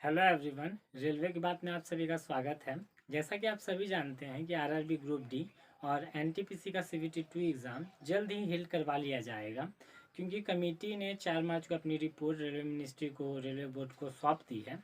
Hello everyone, railway की बात में आप सभी का स्वागत है। जैसा कि आप सभी जानते हैं कि आरआरबी ग्रुप डी और एनटीपीसी का सीवीटी 2 एग्ज़ाम जल्द ही हेल्ड करवा लिया जाएगा, क्योंकि कमेटी ने 4 मार्च को अपनी रिपोर्ट रेलवे मिनिस्ट्री को, रेलवे बोर्ड को सौंप दी है।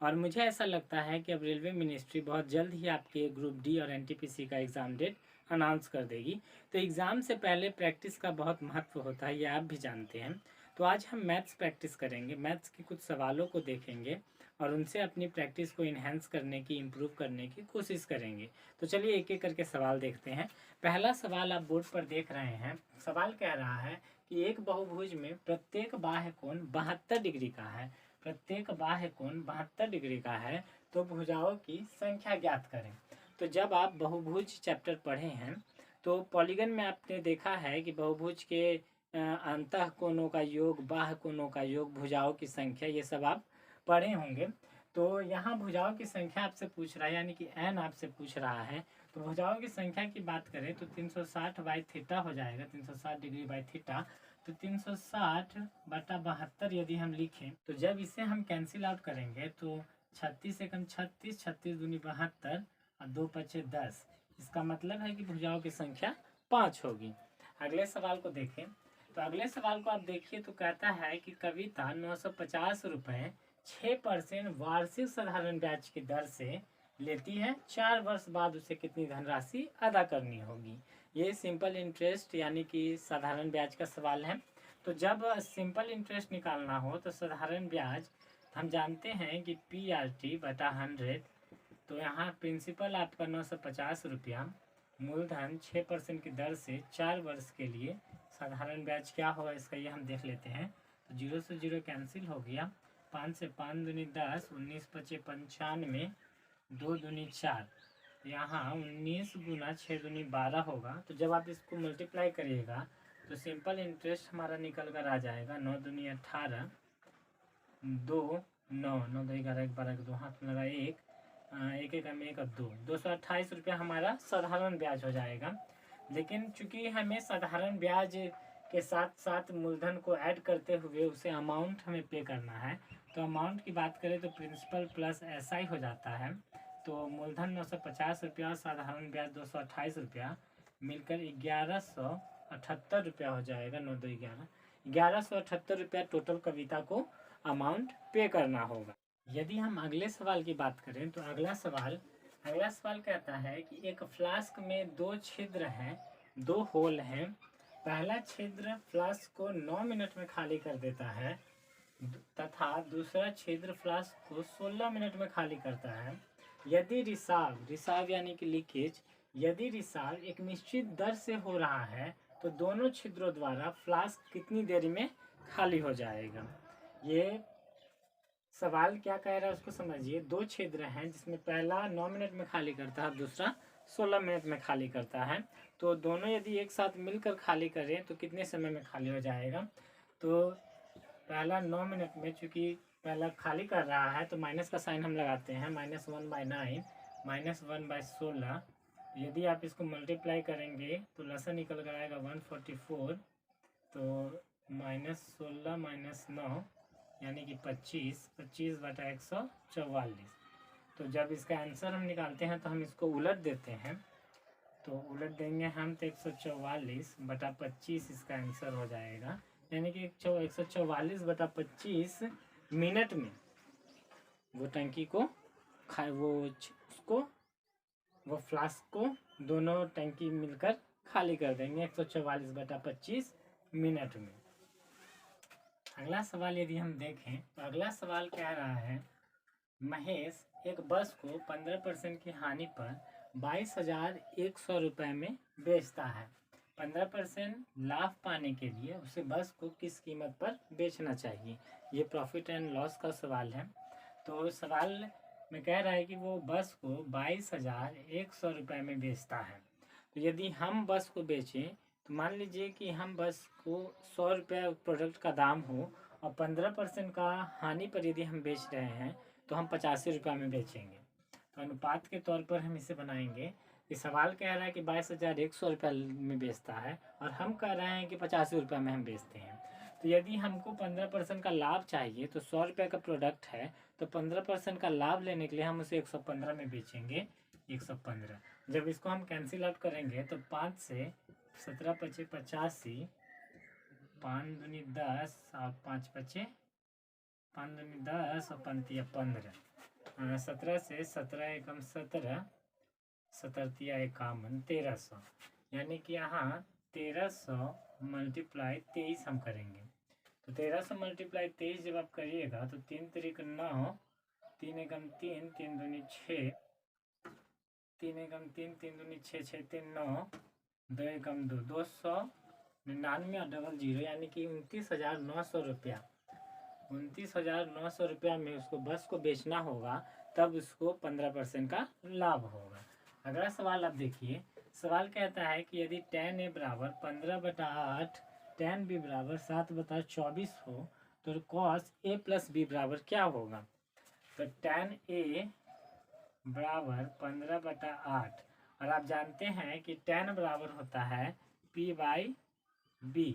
और मुझे ऐसा लगता है कि अब रेलवे मिनिस्ट्री बहुत जल्द ही आपके ग्रुप डी और एनटीपीसी का एग्ज़ाम डेट अनाउंस कर देगी। तो एग्ज़ाम से पहले प्रैक्टिस का बहुत महत्व होता है, ये आप भी जानते हैं। तो आज हम मैथ्स प्रैक्टिस करेंगे, मैथ्स के कुछ सवालों को देखेंगे और उनसे अपनी प्रैक्टिस को इन्हेंस करने की, इम्प्रूव करने की कोशिश करेंगे। तो चलिए एक एक करके सवाल देखते हैं। पहला सवाल आप बोर्ड पर देख रहे हैं। सवाल कह रहा है कि एक बहुभुज में प्रत्येक बाह्य कोण 72 डिग्री का है। प्रत्येक बाह्य कोण 72 डिग्री का है, तो भुजाओं की संख्या ज्ञात करें। तो जब आप बहुभुज चैप्टर पढ़े हैं तो पॉलीगन में आपने देखा है कि बहुभुज के अंतः कोणों का योग, बाह्य कोणों का योग, भुजाओं की संख्या, ये सब आप पढ़े होंगे। तो यहाँ भुजाओं की संख्या आपसे पूछ रहा है, यानी कि एन आपसे पूछ रहा है। तो भुजाओं की संख्या की बात करें तो 360 बाई थीटा हो जाएगा, 360 डिग्री बाई थीटा। तो 360 बटा 72 यदि हम लिखें तो जब इसे हम कैंसिल आउट करेंगे तो 36 एकम 36, 36 दूनी 72 और 2 पचे 10। इसका मतलब है कि भुजाओं की संख्या 5 होगी। अगले सवाल को देखें। तो अगले सवाल को आप देखिए तो कहता है कि कविता 950 रुपये 6% वार्षिक साधारण ब्याज की दर से लेती है। 4 वर्ष बाद उसे कितनी धनराशि अदा करनी होगी। ये सिंपल इंटरेस्ट यानी कि साधारण ब्याज का सवाल है। तो जब सिंपल इंटरेस्ट निकालना हो तो साधारण ब्याज हम जानते हैं कि PRT बटा 100। तो यहाँ प्रिंसिपल आपका 950 रुपया, मूलधन 6% की दर से 4 वर्ष के लिए साधारण ब्याज क्या होगा इसका ये हम देख लेते हैं। तो 0 से 0 कैंसिल हो गया, 5 से 5 दूनी 10, 19 पचे 95, 2 दूनी 4। यहाँ 19 गुना 6 दूनी 12 होगा। तो जब आप इसको मल्टीप्लाई करिएगा तो सिंपल इंटरेस्ट हमारा निकल कर आ जाएगा 9 दूनी 18, 2 9, 9 दो 11, 1 12, 2 हाथ में लगा 1, एक एक में 1 और 2, 228 रुपया हमारा साधारण ब्याज हो जाएगा। लेकिन चूंकि हमें साधारण ब्याज के साथ साथ मूलधन को ऐड करते हुए उसे अमाउंट हमें पे करना है, तो अमाउंट की बात करें तो प्रिंसिपल प्लस SI हो जाता है। तो मूलधन 950 रुपया, साधारण ब्याज 228 रुपया, मिलकर 1178 रुपया हो जाएगा। 9 दो 11, 1178 रुपया टोटल कविता को अमाउंट पे करना होगा। यदि हम अगले सवाल की बात करें तो अगला सवाल कहता है कि एक फ्लास्क में 2 छिद्र हैं, 2 होल हैं। पहला छिद्र फ्लास्क को 9 मिनट में खाली कर देता है तथा दूसरा छिद्र फ्लास्क को 16 मिनट में खाली करता है। यदि रिसाव यानी कि लीकेज, यदि रिसाव एक निश्चित दर से हो रहा है तो दोनों छिद्रों द्वारा फ्लास्क कितनी देरी में खाली हो जाएगा। ये सवाल क्या कह रहा है उसको समझिए। 2 छिद्र हैं जिसमें पहला 9 मिनट में खाली करता है, दूसरा 16 मिनट में खाली करता है। तो दोनों यदि एक साथ मिलकर खाली करें तो कितने समय में खाली हो जाएगा। तो पहला 9 मिनट में, चूँकि पहला खाली कर रहा है तो माइनस का साइन हम लगाते हैं, -1/9 -1/16। यदि आप इसको मल्टीप्लाई करेंगे तो लसन निकल कर आएगा 144। तो -16 - 9 यानी कि 25, 25 बटा 144। तो जब इसका आंसर हम निकालते हैं तो हम इसको उलट देते हैं। तो उलट देंगे हम तो 144 बटा 25 इसका आंसर हो जाएगा। यानी कि 144 बटा 25 मिनट में वो टंकी को वो फ्लास्क को दोनों टंकी मिलकर खाली कर देंगे 144 बटा 25 मिनट में। अगला सवाल यदि हम देखें तो अगला सवाल कह रहा है, महेश एक बस को 15% की हानि पर 22,100 रुपये में बेचता है। 15% लाभ पाने के लिए उसे बस को किस कीमत पर बेचना चाहिए। ये प्रॉफिट एंड लॉस का सवाल है। तो सवाल में कह रहा है कि वो बस को 22,100 रुपये में बेचता है। तो यदि हम बस को बेचें तो मान लीजिए कि हम बस को 100 रुपये प्रोडक्ट का दाम हो और 15% का हानि पर यदि हम बेच रहे हैं तो हम 85 रुपये में बेचेंगे। तो अनुपात के तौर पर हम इसे बनाएंगे कि सवाल कह रहा है कि 22,100 रुपये में बेचता है और हम कह रहे हैं कि 85 रुपये में हम बेचते हैं। तो यदि हमको 15% का लाभ चाहिए तो 100 रुपये का प्रोडक्ट है, तो 15% का लाभ लेने के लिए हम उसे 115 में बेचेंगे, 115। जब इसको हम कैंसिल आउट करेंगे तो 5 से 17 पचे 85, 5 दूनी 10 और 5 पचे 5 दूनी 10 और 5 15, 17 से 17 एकम 17, 17 51, 1300, यानी कि यहाँ 1300 मल्टीप्लाई 23 हम करेंगे। तो 1300 मल्टीप्लाई 23 जब आप करिएगा तो 3 तरीक 9, 3 एकम 3, 3 दूनी 6, 3 एकम 3, 3 दूनी 6, 6 3 9, 2 एकम 2, 299 और डबल जीरो, यानी कि 29,900 रुपया। 29,900 रुपया में उसको बस को बेचना होगा, तब उसको 15% का लाभ होगा। अगला सवाल आप देखिए। सवाल कहता है कि यदि tan a बराबर 15/8, tan b बराबर 7/24 हो तो cos a प्लस b बराबर क्या होगा। तो tan a बराबर 15/8, और आप जानते हैं कि tan बराबर होता है p/b,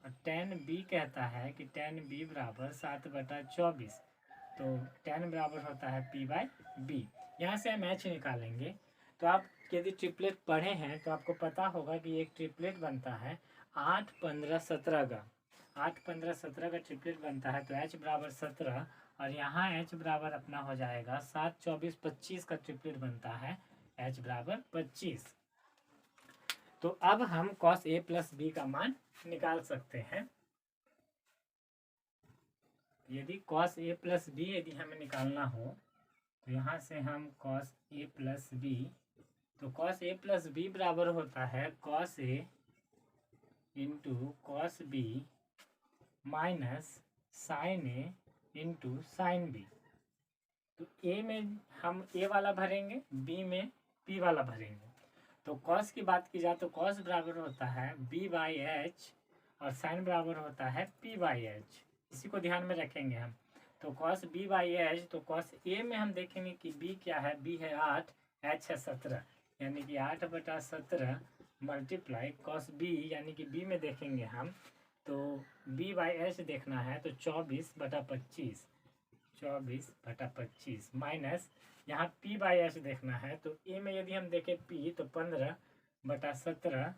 और tan b कहता है कि tan b बराबर 7/24, तो tan बराबर होता है p/b। यहाँ से हम h निकालेंगे। तो आप यदि ट्रिपलेट पढ़े हैं तो आपको पता होगा कि एक ट्रिपलेट बनता है 8 15 17 का, 8 15 17 का ट्रिपलेट बनता है। तो h बराबर 17, और यहाँ h बराबर अपना हो जाएगा 7 24 25 का ट्रिपलेट बनता है, h बराबर 25। तो अब हम cos a प्लस b का मान निकाल सकते हैं। यदि cos a प्लस b यदि हमें निकालना हो तो यहाँ से हम cos a प्लस b, तो cos a प्लस b बराबर होता है cos a into cos b minus sin a into sin b। तो a में हम a वाला भरेंगे, b में p वाला भरेंगे। तो cos की बात की जाए तो cos बराबर होता है b/h, और sin बराबर होता है p/h। इसी को ध्यान में रखेंगे हम। तो cos b/h, तो cos a में हम देखेंगे कि b क्या है, b है 8, h है 17, यानी कि 8/17 मल्टीप्लाई cos b, यानी कि b में देखेंगे हम तो b/h देखना है तो 24/25, 24/25 माइनस यहाँ p/h देखना है तो a में यदि हम देखें p तो 15/17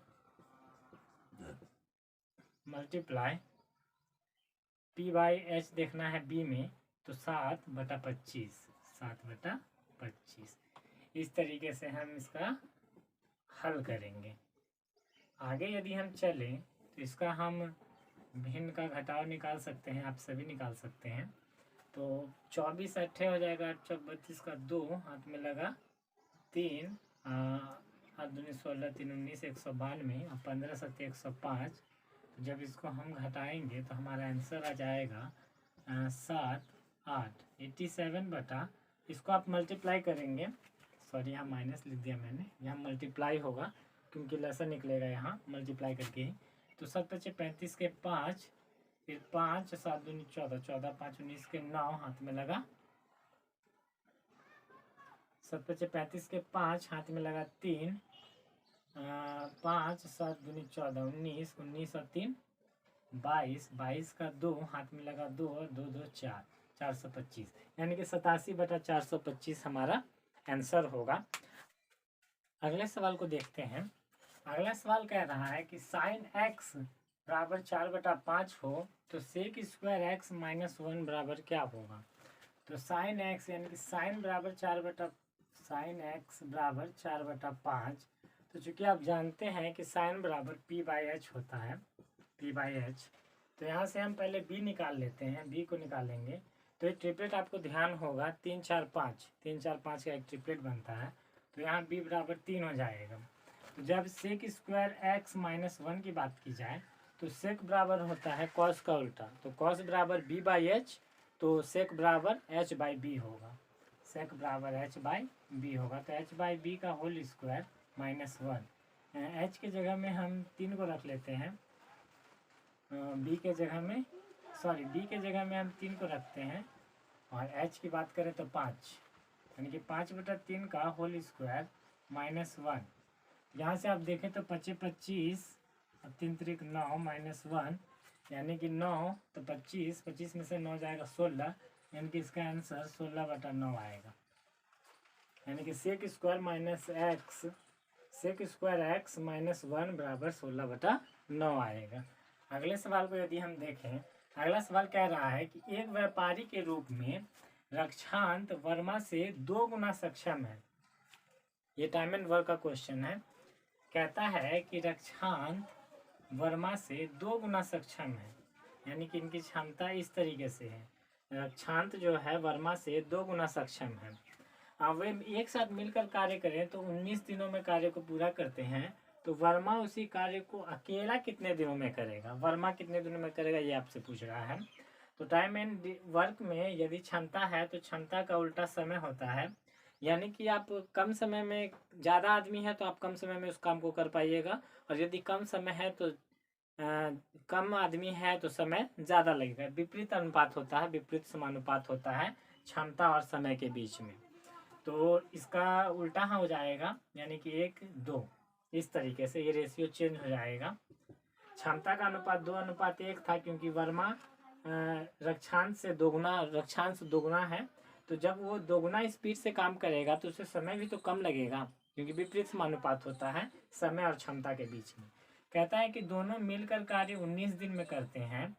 मल्टीप्लाई p/h देखना है b में तो 7/25, 7/25। इस तरीके से हम इसका हल करेंगे। आगे यदि हम चलें तो इसका हम भिन्न का घटाव निकाल सकते हैं, आप सभी निकाल सकते हैं। तो 24 8 हो जाएगा, 8 चौक 32 का 2, हाथ में लगा 3, 8 दूनी 16, 3 19, 192, और 15 7 105। जब इसको हम घटाएंगे तो हमारा आंसर आ जाएगा 7 8 87 बटा, इसको आप मल्टीप्लाई करेंगे, सॉरी यहाँ माइनस लिख दिया मैंने, यहाँ मल्टीप्लाई होगा क्योंकि लसन निकलेगा यहाँ मल्टीप्लाई करके ही। तो 7 5 35 के 5, फिर 5 7 दूनी 14, 14 5 19 के 9, हाथ में लगा 7 5 35 के 5, हाथ में लगा 3, 5 7 दूनी 14, 19, 19 और 3 22, 22 का 2, हाथ में लगा 2 और 2 2 4, 425, यानी कि 87/425 हमारा आंसर होगा। अगले सवाल को देखते हैं। अगला सवाल कह रहा है कि साइन x बराबर 4/5 हो तो सेक स्क्वायर x माइनस 1 बराबर क्या होगा। तो साइन x यानी कि साइन बराबर 4/5, तो चूंकि आप जानते हैं कि साइन बराबर p/h होता है, p/h, तो यहाँ से हम पहले b निकाल लेते हैं, b को निकालेंगे तो एक ट्रिपलेट आपको ध्यान होगा 3 4 5, 3 4 5 का एक ट्रिपलेट बनता है। तो यहाँ b बराबर 3 हो जाएगा। तो जब सेक स्क्वायर x माइनस 1 की बात की जाए तो सेक बराबर होता है कॉस का उल्टा, तो कॉस बराबर b/h, तो सेक बराबर h/b होगा, सेक बराबर h/b होगा। तो h/b का होल स्क्वायर माइनस 1, h के जगह में हम 3 को रख लेते हैं, b के जगह में, सॉरी b के जगह में हम 3 को रखते हैं, और h की बात करें तो 5, यानी कि 5/3 का होल स्क्वायर माइनस 1। यहाँ से आप देखें तो 25 25 और 3 3 9 -1, यानी कि 9 तो 25, 25 में से 9 जाएगा 16, यानी कि इसका आंसर 16/9 आएगा। यानी कि सेक स्क्वायर एक्स माइनस 1 बराबर 16/9 आएगा। अगले सवाल को यदि हम देखें, अगला सवाल कह रहा है कि एक व्यापारी के रूप में रक्षांत वर्मा से 2 गुना सक्षम है। ये टाइम एंड वर्क का क्वेश्चन है। कहता है कि रक्षांत वर्मा से 2 गुना सक्षम है, यानी कि इनकी क्षमता इस तरीके से है। रक्षांत जो है वर्मा से 2 गुना सक्षम है। अब वे एक साथ मिलकर कार्य करें तो 19 दिनों में कार्य को पूरा करते हैं, तो वर्मा उसी कार्य को अकेला कितने दिनों में करेगा? वर्मा कितने दिनों में करेगा ये आपसे पूछ रहा है। तो टाइम एंड वर्क में यदि क्षमता है तो क्षमता का उल्टा समय होता है, यानी कि आप कम समय में, ज़्यादा आदमी है तो आप कम समय में उस काम को कर पाइएगा, और यदि कम समय है तो कम आदमी है तो समय ज़्यादा लगेगा। विपरीत अनुपात होता है, विपरीत समानुपात होता है क्षमता और समय के बीच में। तो इसका उल्टा हो जाएगा, यानी कि 1:2, इस तरीके से ये रेशियो चेंज हो जाएगा। क्षमता का अनुपात 2:1 था, क्योंकि वर्मा रक्षांश से दोगुना है, तो जब वो दोगुना स्पीड से काम करेगा तो उसे समय भी तो कम लगेगा, क्योंकि विपरीत समानुपात होता है समय और क्षमता के बीच में। कहता है कि दोनों मिलकर कार्य 19 दिन में करते हैं,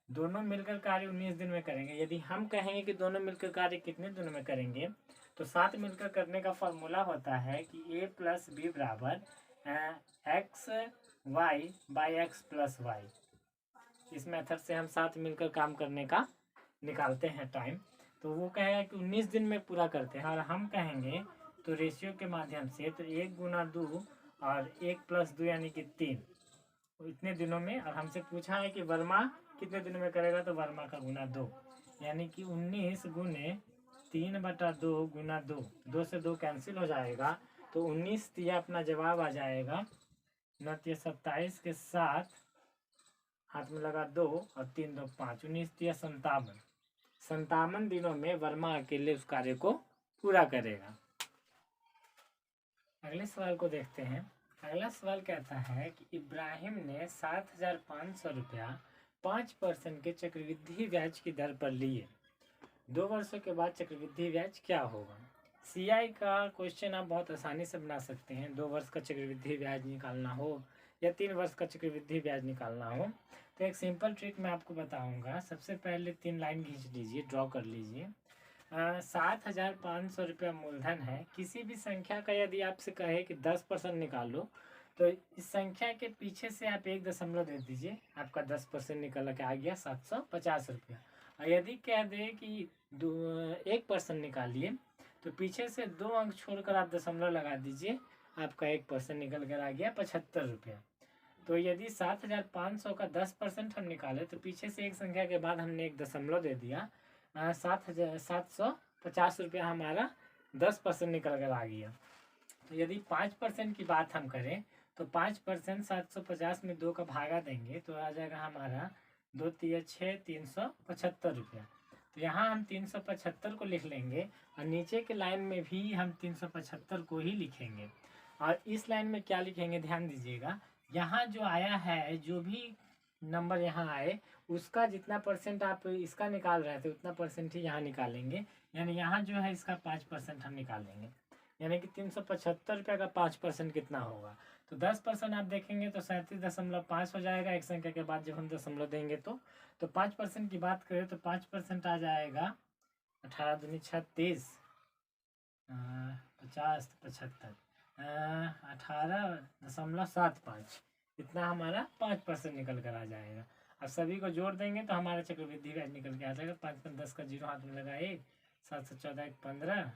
दोनों मिलकर कार्य 19 दिन में करेंगे। यदि हम कहेंगे कि दोनों मिलकर कार्य कितने दिनों में करेंगे, तो साथ मिलकर करने का फॉर्मूला होता है कि a+b बराबर x y by x plus y. इस मेथड से हम साथ मिलकर काम करने का निकालते हैं टाइम। तो वो कहेगा कि 19 दिन में पूरा करते हैं, और हम कहेंगे तो रेशियो के माध्यम से तो 1 गुना 2 और 1+2 यानी कि 3, इतने दिनों में। और हमसे पूछा है कि वर्मा कितने दिनों में करेगा, तो वर्मा का गुना 2, यानी कि 19 गुने 3/2 गुना 2, 2 से 2 कैंसिल हो जाएगा, तो 19 दिया अपना जवाब आ जाएगा। 9 27 के साथ हाथ में लगा 2 और 3 2 5, 19 दिया 57। 57 दिनों में वर्मा अकेले उस कार्य को पूरा करेगा। अगले सवाल को देखते हैं। अगला सवाल कहता है कि इब्राहिम ने 7,500 रुपया 5% के चक्रवृद्धि ब्याज की दर पर लिए। 2 वर्षों के बाद चक्रवृद्धि ब्याज क्या होगा? CI का क्वेश्चन आप बहुत आसानी से बना सकते हैं। 2 वर्ष का चक्रवृद्धि ब्याज निकालना हो या 3 वर्ष का चक्रवृद्धि ब्याज निकालना हो, तो एक सिंपल ट्रिक मैं आपको बताऊंगा। सबसे पहले 3 लाइन खींच लीजिए, ड्रॉ कर लीजिए। 7,500 रुपया मूलधन है। किसी भी संख्या का यदि आपसे कहे कि 10% निकालो, तो इस संख्या के पीछे से आप 1 दशमलव दे दीजिए, आपका 10% निकल के आ गया 750 रुपया। और यदि कह दे कि 1% निकालिए, तो पीछे से 2 अंक छोड़कर आप दशमलव लगा दीजिए, आपका 1% निकल कर आ गया 75 रुपया। तो यदि 7,500 का 10% हम निकाले, तो पीछे से एक संख्या के बाद हमने 1 दशमलव दे दिया, 750 रुपया हमारा 10% निकल कर आ गया। तो यदि 5% की बात हम करें, तो 5% 750 में 2 का भागा देंगे तो आ जाएगा हमारा 2 तिया 6, 375 रुपया। तो यहाँ हम 375 को लिख लेंगे, और नीचे के लाइन में भी हम 375 को ही लिखेंगे। और इस लाइन में क्या लिखेंगे, ध्यान दीजिएगा। यहाँ जो आया है, जो भी नंबर यहाँ आए, उसका जितना परसेंट आप इसका निकाल रहे थे उतना परसेंट ही यहाँ निकालेंगे। यानी यहाँ जो है इसका 5% हम निकालेंगे, यानी कि 375 रुपये का 5% कितना होगा। तो 10% आप देखेंगे तो 37.5 हो जाएगा। एक संख्या के बाद जब हम दशमलव देंगे तो 5% की बात करें तो 5% आ जाएगा 18 दूनी 36, 50 75, 18.75, इतना हमारा 5% निकल कर आ जाएगा। अब सभी को जोड़ देंगे तो हमारा चक्रवृद्धि ब्याज निकल के आ जाएगा। 5 में 10 का 0 हाथ में लगा 1, 7 से 14 1 15,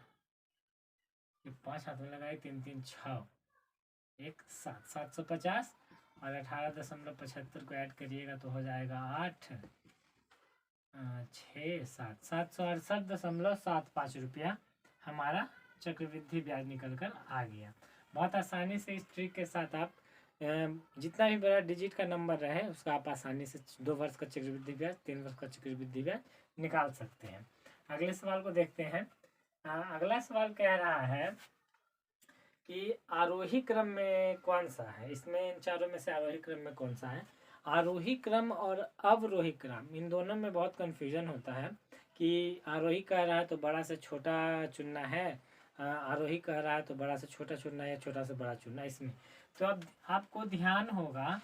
5 हाथ में लगा 1 3 3 6 1 7, 750 और 18.75 को ऐड करिएगा तो हो जाएगा 8 6 7, 768.75 रुपया हमारा चक्रवृद्धि ब्याज निकल कर आ गया। बहुत आसानी से इस ट्रिक के साथ आप जितना भी बड़ा डिजिट का नंबर रहे उसका आप आसानी से 2 वर्ष का चक्रवृद्धि ब्याज, 3 वर्ष का चक्रवृद्धि ब्याज निकाल सकते हैं। अगले सवाल को देखते हैं। अगला सवाल कह रहा है कि आरोही क्रम में कौन सा है, इसमें इन चारों में से आरोही क्रम में कौन सा है। आरोही क्रम और अवरोही क्रम, इन दोनों में बहुत कन्फ्यूजन होता है कि आरोही कह रहा है तो बड़ा से छोटा चुनना है, आरोही कह रहा है तो बड़ा से छोटा चुनना है या छोटा से बड़ा चुनना है। इसमें तो अब आपको ध्यान होगा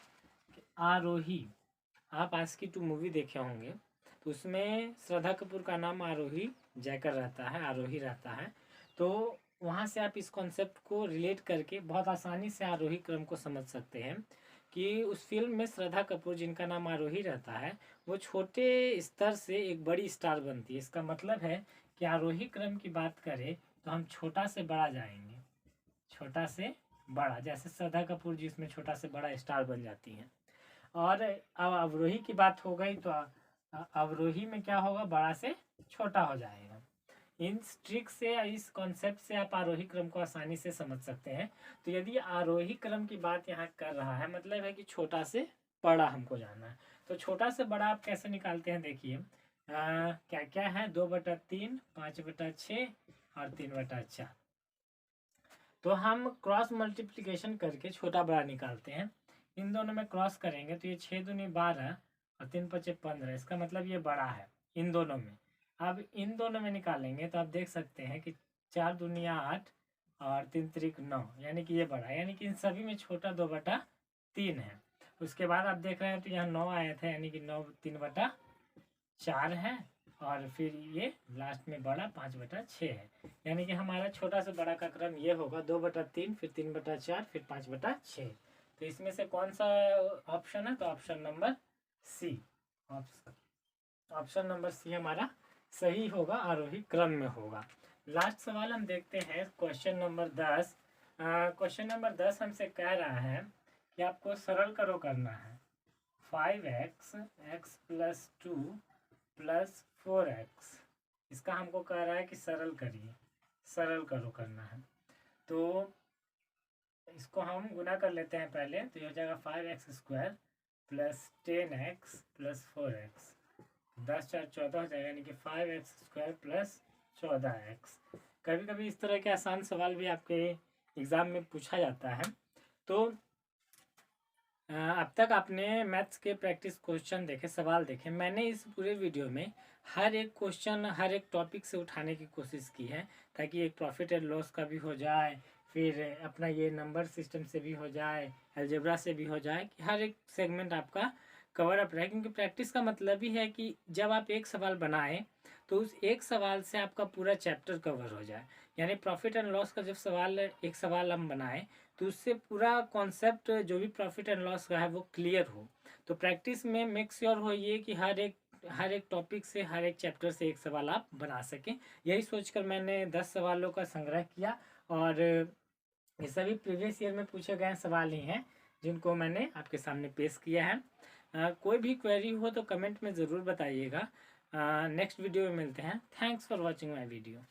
कि आरोही, आप आज की 2 मूवी देखे होंगे तो उसमें श्रद्धा कपूर का नाम आरोही जयकर रहता है, आरोही रहता है। तो वहाँ से आप इस कॉन्सेप्ट को रिलेट करके बहुत आसानी से आरोही क्रम को समझ सकते हैं कि उस फिल्म में श्रद्धा कपूर जिनका नाम आरोही रहता है वो छोटे स्तर से एक बड़ी स्टार बनती है। इसका मतलब है कि आरोही क्रम की बात करें तो हम छोटा से बड़ा जाएंगे, छोटा से बड़ा, जैसे श्रद्धा कपूर जी इसमें छोटा से बड़ा स्टार बन जाती हैं। और अब अवरोही की बात हो गई तो अवरोही में क्या होगा, बड़ा से छोटा हो जाएगा। इन ट्रिक से, इस कॉन्सेप्ट से आप आरोही क्रम को आसानी से समझ सकते हैं। तो यदि आरोही क्रम की बात यहाँ कर रहा है मतलब है कि छोटा से बड़ा हमको जानना है। तो छोटा से बड़ा आप कैसे निकालते हैं, देखिए क्या क्या है, 2/3, 5/6 और 3/4। तो हम क्रॉस मल्टीप्लिकेशन करके छोटा बड़ा निकालते हैं। इन दोनों में क्रॉस करेंगे तो ये 6 दूनी 12 और 3×5 15, इसका मतलब ये बड़ा है इन दोनों में। अब इन दोनों में निकालेंगे तो आप देख सकते हैं कि 4 दूनी 8 और 3 त्रिक 9, यानी कि ये बड़ा है, यानी कि इन सभी में छोटा 2/3 है। उसके बाद आप देख रहे हैं तो यहाँ 9 आया था, यानी कि 9 3/4 है, और फिर ये लास्ट में बड़ा 5/6 है। यानी कि हमारा छोटा से बड़ा का क्रम ये होगा 2/3, फिर 3/4, फिर 5/6। तो इसमें से कौन सा ऑप्शन है, तो option number C, option number C हमारा सही होगा, आरोही क्रम में होगा। लास्ट सवाल हम देखते हैं, क्वेश्चन नंबर 10। क्वेश्चन नंबर 10 हमसे कह रहा है कि आपको सरल करो करना है 5x x + 2 + 4x, इसका हमको कह रहा है कि सरल करिए, सरल करो करना है। तो इसको हम गुना कर लेते हैं पहले, तो ये हो जाएगा 5x² + 10x + 4x, 10 4 14 हो जाएगा, यानी कि 5x² + 14x। कभी कभी इस तरह के आसान सवाल भी आपके एग्ज़ाम में पूछा जाता है। तो अब तक आपने मैथ्स के प्रैक्टिस क्वेश्चन देखे, सवाल देखे। मैंने इस पूरे वीडियो में हर एक क्वेश्चन हर एक टॉपिक से उठाने की कोशिश की है, ताकि एक प्रॉफिट एंड लॉस का भी हो जाए, फिर अपना ये नंबर सिस्टम से भी हो जाए, अलजेब्रा से भी हो जाए, कि हर एक सेगमेंट आपका कवर अप रहे। क्योंकि प्रैक्टिस का मतलब ही है कि जब आप एक सवाल बनाएं तो उस एक सवाल से आपका पूरा चैप्टर कवर हो जाए। यानी प्रॉफिट एंड लॉस का जब सवाल, एक सवाल हम बनाएं तो उससे पूरा कॉन्सेप्ट जो भी प्रॉफिट एंड लॉस का है वो क्लियर हो। तो प्रैक्टिस में मेक श्योर होइए कि हर एक टॉपिक से, हर एक चैप्टर से एक सवाल आप बना सकें। यही सोचकर मैंने 10 सवालों का संग्रह किया, और ये सभी प्रीवियस ईयर में पूछे गए सवाल ही हैं जिनको मैंने आपके सामने पेश किया है। कोई भी क्वेरी हो तो कमेंट में ज़रूर बताइएगा। नेक्स्ट वीडियो में मिलते हैं। Thanks for watching my video.